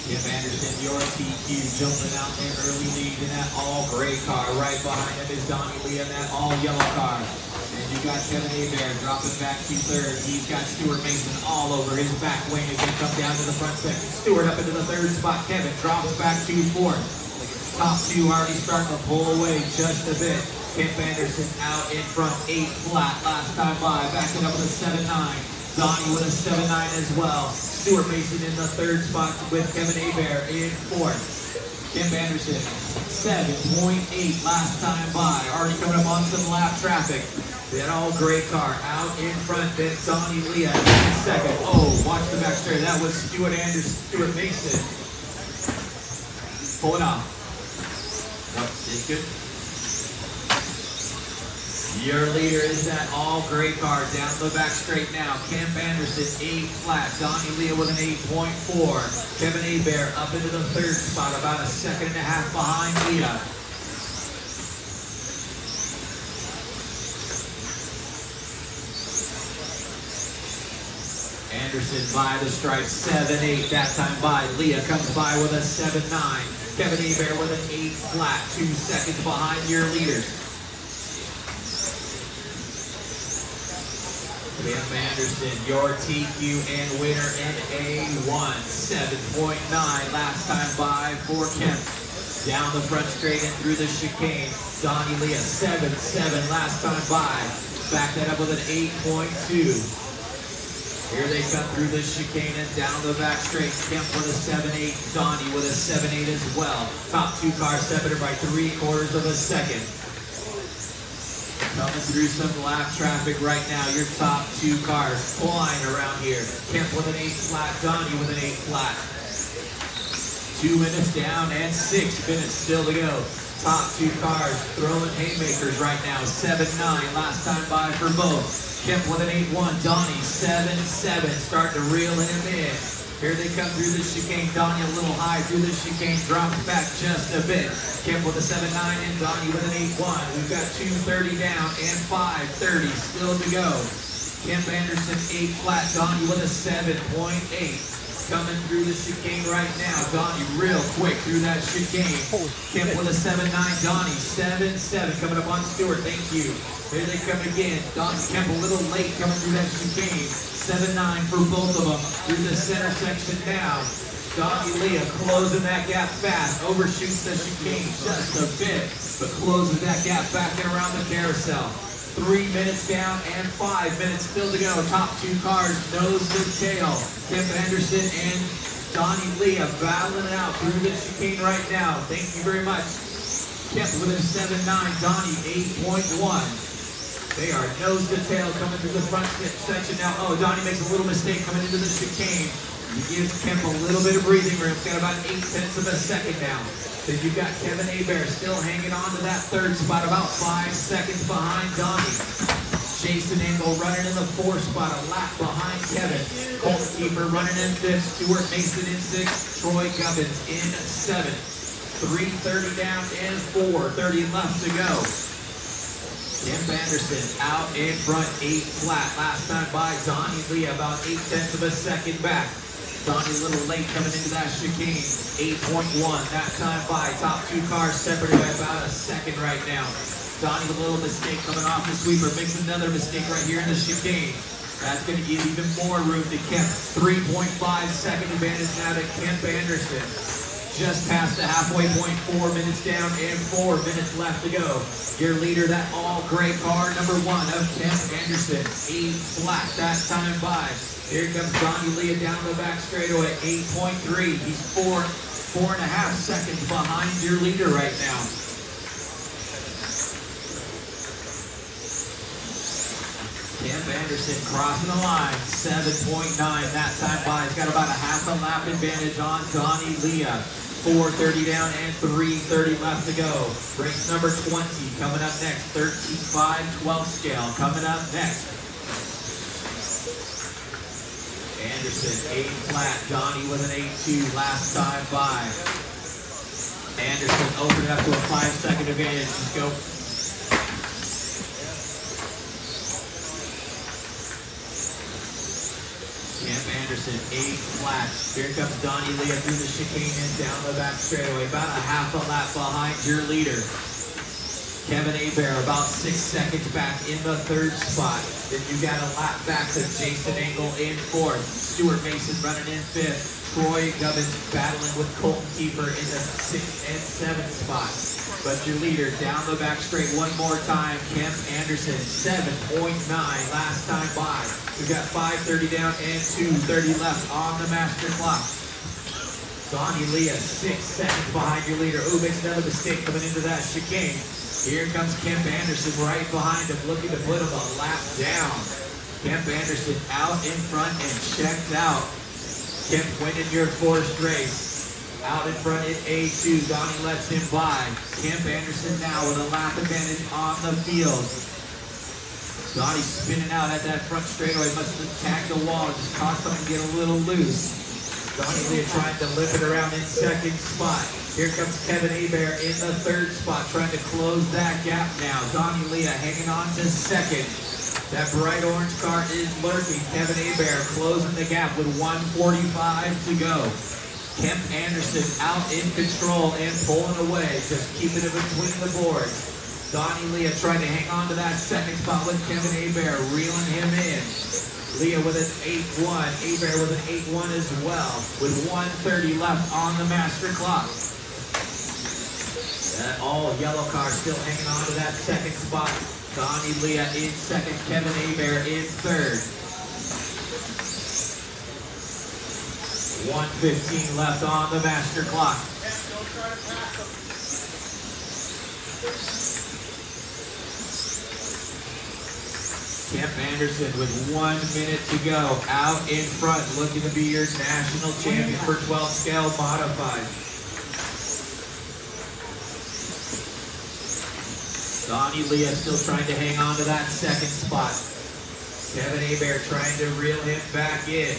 Kim Anderson, your TQ jumping out in early lead in that all-gray car. Right behind him is Donnie Lee in that all-yellow car. And you got Kevin Hebert dropping back to third. He's got Stuart Mason all over his back wing as they come down to the front section. Stuart up into the third spot. Kevin drops back to fourth. Top two already starting to pull away just a bit. Kim Anderson out in front, 8 flat last time by. Backing up with a 7-9. Donnie with a 7-9 as well. Stuart Mason in the third spot with Kevin Hebert in fourth. Kim Anderson, 7.8 last time by. Already coming up on some lap traffic. That all-gray car out in front. Then Donnie Lee in second. Oh, watch the back straight. That was Stuart Mason. Pull it off. Nope, it's good. Your leader is that all-gray car down the back straight now. Kim Anderson, 8 flat. Donnie Lee with an 8.4. Kevin Hebert up into the third spot, about a second and a half behind Leah. Anderson by the stripe, 7-8 that time by. Leah comes by with a 7-9. Kevin Hebert with an 8 flat, 2 seconds behind your leaders. Kim Anderson, your TQ and winner in A1, 7.9 last time by for Kim. Down the front straight and through the chicane. Donnie Lee, 7-7 last time by. Back that up with an 8.2. Here they come through the chicane and down the back straight. Kim with a 7-8, Donnie with a 7-8 as well. Top two cars separated by 3/4 of a second. Coming through some lap traffic right now. Your top two cars flying around here. Kemp with an 8 flat, Donnie with an 8 flat. 2 minutes down and 6 minutes still to go. Top two cars throwing haymakers right now. 7-9 last time by for both. Kemp with an 8-1, Donnie 7-7, starting to reel him in. Here they come through the chicane. Donnie a little high through the chicane, drops back just a bit. Kemp with a 7-9 and Donnie with an 8-1. We've got 2:30 down and 5:30 still to go. Kemp Anderson 8 flat, Donnie with a 7.8. Coming through the chicane right now. Donnie real quick through that chicane. Kemp with a 7-9, Donnie 7-7. Coming up on Stewart, thank you. Here they come again. Kemp a little late coming through that chicane. 7-9 for both of them through the center section now. Donnie Lee closing that gap fast. Overshoots the chicane just a bit, but closes that gap back and around the carousel. 3 minutes down and 5 minutes still to go. Top two cars nose to tail. Kim Anderson and Donnie Lee battling it out through the chicane right now. Thank you very much. Kemp with a 7-9, Donnie 8.1. They are nose to tail coming through the front section now. Oh, Donnie makes a little mistake coming into the chicane. He gives Kemp a little bit of breathing room. Got about 8/10 of a second now. Then you've got Kevin Hebert still hanging on to that third spot, about 5 seconds behind Donnie. Jason Engel running in the 4th spot, a lap behind Kevin. Colt Keeper running in 5th. Stuart Mason in 6th. Troy Gubbins in 7th. 3:30 down and 4:30 left to go. Kim Anderson out in front, 8 flat. Last time by Donnie Lee, about 8/10 of a second back. Donnie a little late coming into that chicane. 8.1 that time by. Top two cars separated by about a second right now. Donnie with a little mistake coming off the sweeper. Makes another mistake right here in the chicane. That's going to give even more room to Kemp. 3.5 second advantage now to Kemp Anderson. Just past the halfway point, 4 minutes down and 4 minutes left to go. Your leader, that all-gray car, number 1 of Kemp Anderson. 8 flat that time by. Here comes Donnie Lee down the back straightaway, 8.3. He's 4.5 seconds behind your leader right now. Kemp Anderson crossing the line, 7.9 that time by. He's got about a half a lap advantage on Donnie Lee. 4:30 down and 3:30 left to go. Race number 20 coming up next. 13.5/12 scale coming up next. Anderson 8 flat. Donnie with an 8.2 last time by. Anderson opening up to a 5-second advantage. Let's go. Kemp Anderson, 8 flat. Here comes Donnie Leah through the chicane and down the back straightaway. About a half a lap behind your leader. Kevin Hebert about 6 seconds back in the 3rd spot. Then you got a lap back to Jason Engel in 4th. Stuart Mason running in 5th. Troy Gubbins battling with Colton Kiefer in the 6th and 7th spot. But your leader down the back straight one more time. Kemp Anderson, 7.9 last time by. We've got 5:30 down and 2:30 left on the master clock. Donnie Leah, 6 seconds behind your leader. Ooh, makes another mistake coming into that chicane. Here comes Kemp Anderson right behind him, looking to put him a lap down. Kemp Anderson out in front and checked out. Kemp winning your 4th race. Out in front in A2, Donnie lets him by. Kemp Anderson now with a lap advantage on the field. Donnie spinning out at that front straightaway, must have tagged the wall, just caused something to get a little loose. Donnie Leah trying to lift it around in 2nd spot. Here comes Kevin Hebert in the 3rd spot, trying to close that gap now. Donnie Leah hanging on to 2nd. That bright orange car is lurking. Kevin Hebert closing the gap with 1:45 to go. Kemp Anderson out in control and pulling away, just keeping it between the boards. Donnie Leah trying to hang on to that 2nd spot with Kevin Hebert, reeling him in. Leah with an 8-1, Hebert with an 8-1 as well, with 1:30 left on the master clock. That all yellow car still hanging on to that 2nd spot. Donnie Leah in 2nd, Kevin Hebert in 3rd. 1:15 left on the master clock. Kemp Anderson with 1 minute to go, out in front, looking to be your national champion for 12 scale modified. Donnie Leah still trying to hang on to that 2nd spot. Kevin Hebert trying to reel him back in.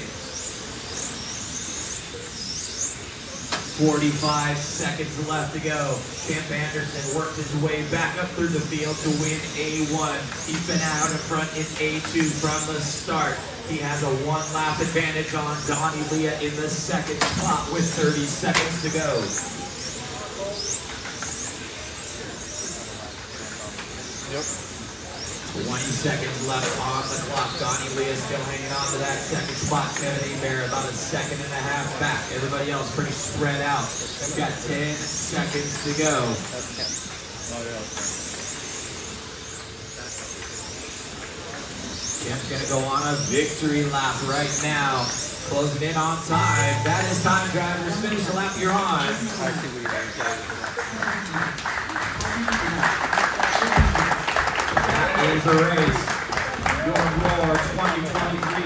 45 seconds left to go. Kemp Anderson worked his way back up through the field to win A1. He's been out in front in A2 from the start. He has a 1 lap advantage on Donnie Leah in the 2nd spot with 30 seconds to go. Yep. 20 seconds left on the clock. Donnie Leah still hanging on to that 2nd spot. Kevin Hebert about a 1.5 seconds back. Everybody else pretty spread out. We've got 10 seconds to go. Kemp's gonna go on a victory lap right now. Closing in on time. That is time, drivers. Finish the lap you're on. That is the race. Your Roar 2023.